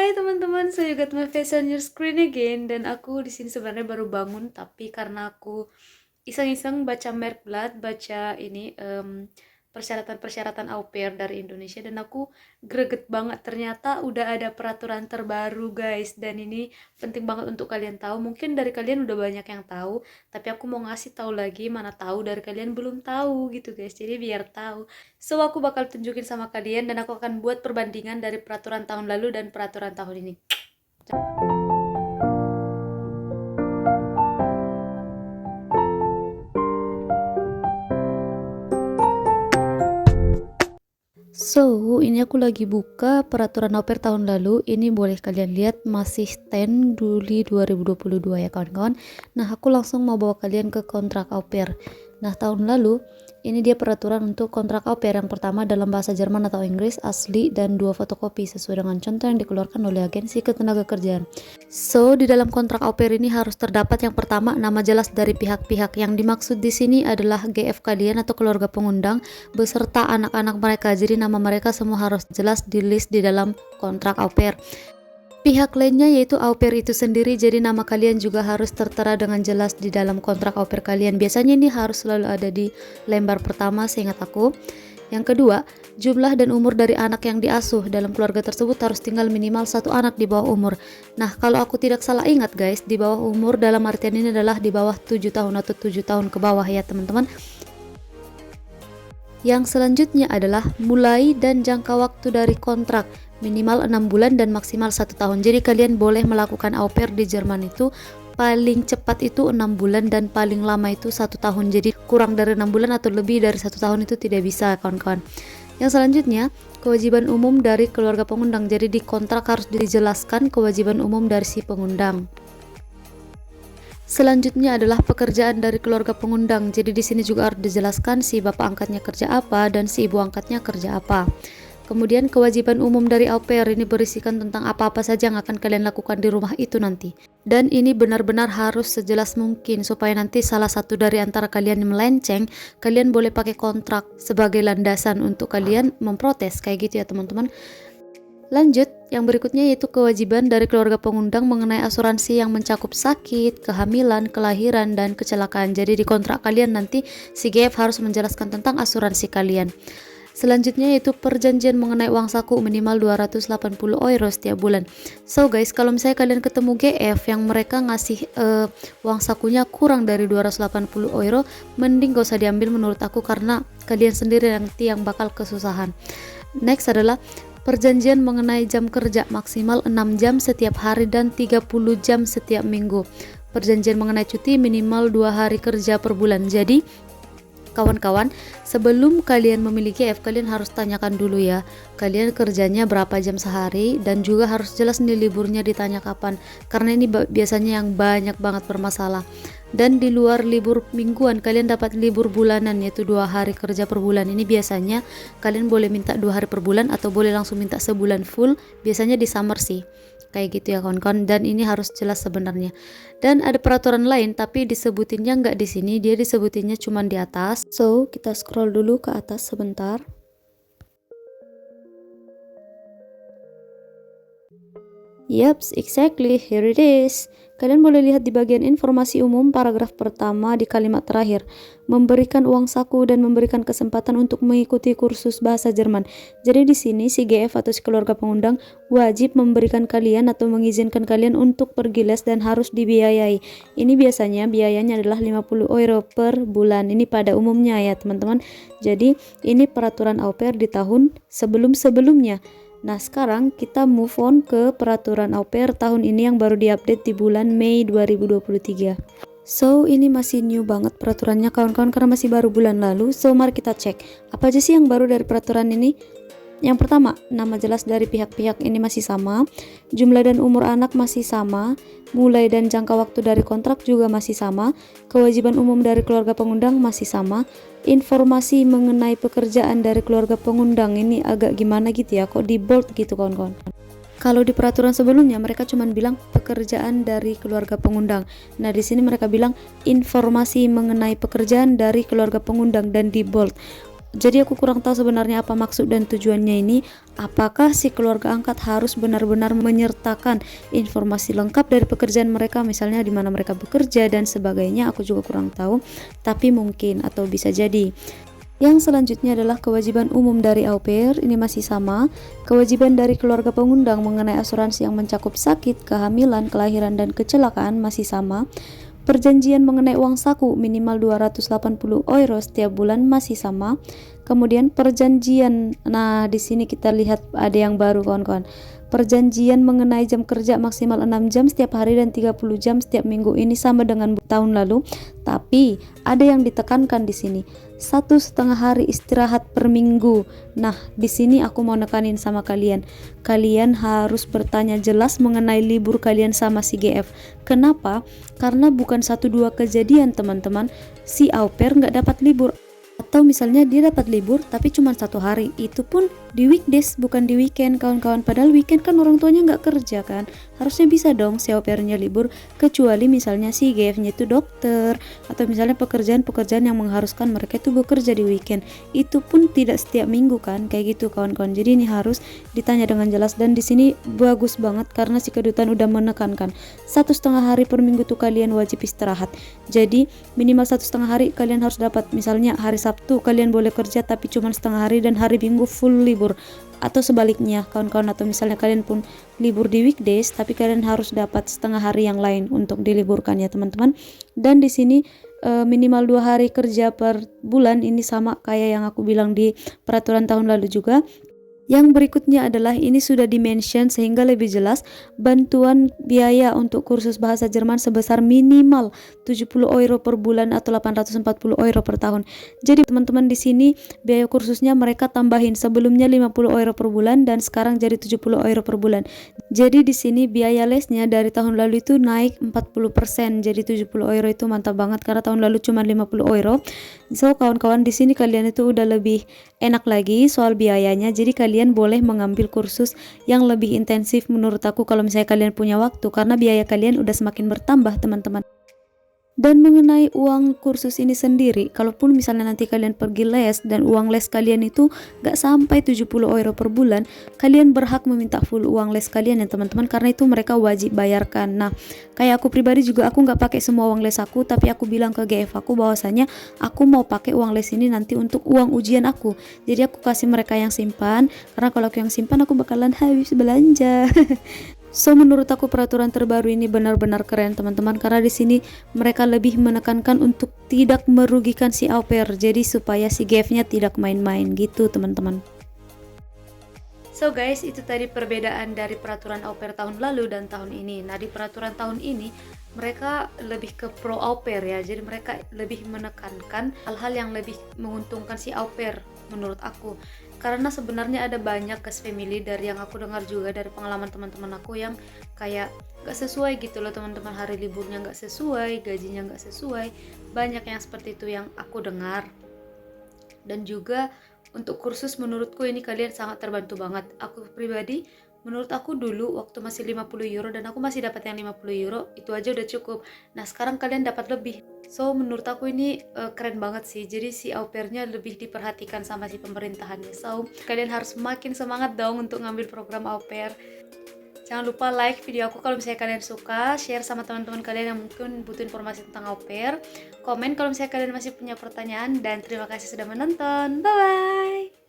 Hai teman-teman, so you got my face on your screen again. Dan aku di sini sebenarnya baru bangun, tapi karena aku iseng-iseng baca Merkblad, baca ini persyaratan-persyaratan au pair dari Indonesia, dan aku greget banget. Ternyata udah ada peraturan terbaru, guys. Dan ini penting banget untuk kalian tahu. Mungkin dari kalian udah banyak yang tahu, tapi aku mau ngasih tahu lagi, mana tahu dari kalian belum tahu gitu, guys. Jadi biar tahu. So aku bakal tunjukin sama kalian, dan aku akan buat perbandingan dari peraturan tahun lalu dan peraturan tahun ini. So, ini aku lagi buka peraturan au pair tahun lalu. Ini boleh kalian lihat masih 10 Juli 2022 ya kawan-kawan. Nah, aku langsung mau bawa kalian ke kontrak au pair. Nah, tahun lalu ini dia peraturan untuk kontrak au pair. Yang pertama dalam bahasa Jerman atau Inggris asli dan 2 fotokopi sesuai dengan contoh yang dikeluarkan oleh Agensi Ketenagakerjaan. So, di dalam kontrak au pair ini harus terdapat yang pertama nama jelas dari pihak-pihak. Yang dimaksud di sini adalah GF kalian atau keluarga pengundang beserta anak-anak mereka. Jadi nama mereka semua harus jelas di list di dalam kontrak au pair. Pihak lainnya yaitu au pair itu sendiri, jadi nama kalian juga harus tertera dengan jelas di dalam kontrak au pair kalian. Biasanya ini harus selalu ada di lembar pertama seingat aku. Yang kedua, jumlah dan umur dari anak yang diasuh dalam keluarga tersebut harus tinggal minimal 1 anak di bawah umur. Nah, kalau aku tidak salah ingat guys, di bawah umur dalam artian ini adalah di bawah 7 tahun atau 7 tahun ke bawah ya teman-teman. Yang selanjutnya adalah mulai dan jangka waktu dari kontrak minimal 6 bulan dan maksimal 1 tahun. Jadi kalian boleh melakukan au pair di Jerman itu paling cepat itu 6 bulan dan paling lama itu 1 tahun. Jadi kurang dari 6 bulan atau lebih dari 1 tahun itu tidak bisa kawan-kawan. Yang selanjutnya, kewajiban umum dari keluarga pengundang. Jadi di kontrak harus dijelaskan kewajiban umum dari si pengundang. Selanjutnya adalah pekerjaan dari keluarga pengundang. Jadi di sini juga harus dijelaskan si bapak angkatnya kerja apa dan si ibu angkatnya kerja apa. Kemudian kewajiban umum dari au pair ini berisikan tentang apa-apa saja yang akan kalian lakukan di rumah itu nanti. Dan ini benar-benar harus sejelas mungkin supaya nanti salah satu dari antara kalian melenceng, kalian boleh pakai kontrak sebagai landasan untuk kalian memprotes kayak gitu ya teman-teman. Lanjut, yang berikutnya yaitu kewajiban dari keluarga pengundang mengenai asuransi yang mencakup sakit, kehamilan, kelahiran, dan kecelakaan. Jadi di kontrak kalian nanti si GF harus menjelaskan tentang asuransi kalian. Selanjutnya yaitu perjanjian mengenai uang saku minimal 280 euro setiap bulan. So guys, kalau misalnya kalian ketemu GF yang mereka ngasih uang sakunya kurang dari 280 euro, mending gak usah diambil menurut aku karena kalian sendiri nanti yang bakal kesusahan. Next adalah perjanjian mengenai jam kerja maksimal 6 jam setiap hari dan 30 jam setiap minggu. Perjanjian mengenai cuti minimal 2 hari kerja per bulan. Jadi kawan-kawan, sebelum kalian memiliki GF, kalian harus tanyakan dulu ya, kalian kerjanya berapa jam sehari, dan juga harus jelas nih liburnya ditanya kapan, karena ini biasanya yang banyak banget bermasalah. Dan di luar libur mingguan, kalian dapat libur bulanan yaitu 2 hari kerja per bulan. Ini biasanya kalian boleh minta 2 hari per bulan atau boleh langsung minta sebulan full, biasanya di summer sih kayak gitu ya kawan-kawan. Dan ini harus jelas sebenarnya. Dan ada peraturan lain tapi disebutinnya nggak di sini, dia disebutinnya cuma di atas. So kita scroll dulu ke atas sebentar. Yaps, exactly, here it is. Kalian boleh lihat di bagian informasi umum paragraf pertama di kalimat terakhir, memberikan uang saku dan memberikan kesempatan untuk mengikuti kursus bahasa Jerman. Jadi di sini si GF atau si keluarga pengundang wajib memberikan kalian atau mengizinkan kalian untuk pergi les dan harus dibiayai. Ini biasanya biayanya adalah 50 euro per bulan. Ini pada umumnya ya teman-teman. Jadi ini peraturan au pair di tahun sebelum-sebelumnya. Nah sekarang kita move on ke peraturan au pair tahun ini yang baru diupdate di bulan Mei 2023. So ini masih new banget peraturannya kawan-kawan karena masih baru bulan lalu. So mari kita cek apa aja sih yang baru dari peraturan ini. Yang pertama, nama jelas dari pihak-pihak ini masih sama, jumlah dan umur anak masih sama, mulai dan jangka waktu dari kontrak juga masih sama, kewajiban umum dari keluarga pengundang masih sama, informasi mengenai pekerjaan dari keluarga pengundang ini agak gimana gitu ya, kok di bold gitu kawan-kawan. Kalau di peraturan sebelumnya mereka cuma bilang pekerjaan dari keluarga pengundang. Nah, di sini mereka bilang informasi mengenai pekerjaan dari keluarga pengundang dan di bold. Jadi aku kurang tahu sebenarnya apa maksud dan tujuannya ini. Apakah si keluarga angkat harus benar-benar menyertakan informasi lengkap dari pekerjaan mereka, misalnya di mana mereka bekerja dan sebagainya, aku juga kurang tahu. Tapi mungkin atau bisa jadi. Yang selanjutnya adalah kewajiban umum dari au pair, ini masih sama. Kewajiban dari keluarga pengundang mengenai asuransi yang mencakup sakit, kehamilan, kelahiran, dan kecelakaan masih sama. Perjanjian mengenai uang saku minimal 280 euro setiap bulan masih sama. Kemudian perjanjian, nah di sini kita lihat ada yang baru kawan-kawan. Perjanjian mengenai jam kerja maksimal 6 jam setiap hari dan 30 jam setiap minggu, ini sama dengan tahun lalu, tapi ada yang ditekankan di sini. 1,5 hari istirahat per minggu. Nah, di sini aku mau nekanin sama kalian. Kalian harus bertanya jelas mengenai libur kalian sama si GF. Kenapa? Karena bukan 1-2 kejadian teman-teman, si au pair nggak dapat libur. Atau misalnya dia dapat libur tapi cuma 1 hari, itu pun di weekdays bukan di weekend kawan-kawan. Padahal weekend kan orang tuanya nggak kerja kan, harusnya bisa dong si au pairnya libur, kecuali misalnya si GF-nya itu dokter atau misalnya pekerjaan-pekerjaan yang mengharuskan mereka itu bekerja di weekend, itu pun tidak setiap minggu kan, kayak gitu kawan-kawan. Jadi ini harus ditanya dengan jelas, dan di sini bagus banget karena si kedutaan udah menekankan 1,5 hari per minggu tuh kalian wajib istirahat. Jadi minimal 1,5 hari kalian harus dapat. Misalnya hari Sabtu kalian boleh kerja tapi cuma setengah hari dan hari Minggu full libur, atau sebaliknya kawan-kawan. Atau misalnya kalian pun libur di weekdays tapi kalian harus dapat setengah hari yang lain untuk diliburkan ya teman-teman. Dan di sini minimal 2 hari kerja per bulan, ini sama kayak yang aku bilang di peraturan tahun lalu juga. Yang berikutnya adalah ini sudah dimention sehingga lebih jelas, bantuan biaya untuk kursus bahasa Jerman sebesar minimal 70 euro per bulan atau 840 euro per tahun. Jadi teman-teman di sini biaya kursusnya mereka tambahin, sebelumnya 50 euro per bulan dan sekarang jadi 70 euro per bulan. Jadi di sini biaya lesnya dari tahun lalu itu naik 40%, jadi 70 euro itu mantap banget karena tahun lalu cuma 50 euro. So kawan-kawan, di sini kalian itu udah lebih enak lagi soal biayanya. Jadi kalian boleh mengambil kursus yang lebih intensif menurut aku kalau misalnya kalian punya waktu, karena biaya kalian udah semakin bertambah teman-teman. Dan mengenai uang kursus ini sendiri, kalaupun misalnya nanti kalian pergi les dan uang les kalian itu gak sampai 70 euro per bulan, kalian berhak meminta full uang les kalian ya teman-teman, karena itu mereka wajib bayarkan. Nah, kayak aku pribadi juga, aku gak pakai semua uang les aku, tapi aku bilang ke GF aku bahwasanya aku mau pakai uang les ini nanti untuk uang ujian aku. Jadi aku kasih mereka yang simpan, karena kalau aku yang simpan aku bakalan habis belanja. So menurut aku peraturan terbaru ini benar-benar keren teman-teman, karena di sini mereka lebih menekankan untuk tidak merugikan si au pair, jadi supaya si GF-nya tidak main-main gitu teman-teman. So guys, itu tadi perbedaan dari peraturan au pair tahun lalu dan tahun ini. Nah, di peraturan tahun ini mereka lebih ke pro au pair ya, jadi mereka lebih menekankan hal-hal yang lebih menguntungkan si au pair menurut aku. Karena sebenarnya ada banyak case family dari yang aku dengar juga dari pengalaman teman-teman aku yang kayak gak sesuai gitu loh teman-teman, hari liburnya gak sesuai, gajinya gak sesuai, banyak yang seperti itu yang aku dengar. Dan juga untuk kursus menurutku ini kalian sangat terbantu banget. Aku pribadi, menurut aku dulu waktu masih 50 euro dan aku masih dapat yang 50 euro, itu aja udah cukup. Nah sekarang kalian dapat lebih. So menurut aku ini keren banget sih. Jadi si au pairnya lebih diperhatikan sama si pemerintahannya. So kalian harus makin semangat dong untuk ngambil program au pair. Jangan lupa like video aku kalau misalnya kalian suka, share sama teman-teman kalian yang mungkin butuh informasi tentang au pair, komen kalau misalnya kalian masih punya pertanyaan, dan terima kasih sudah menonton. Bye bye.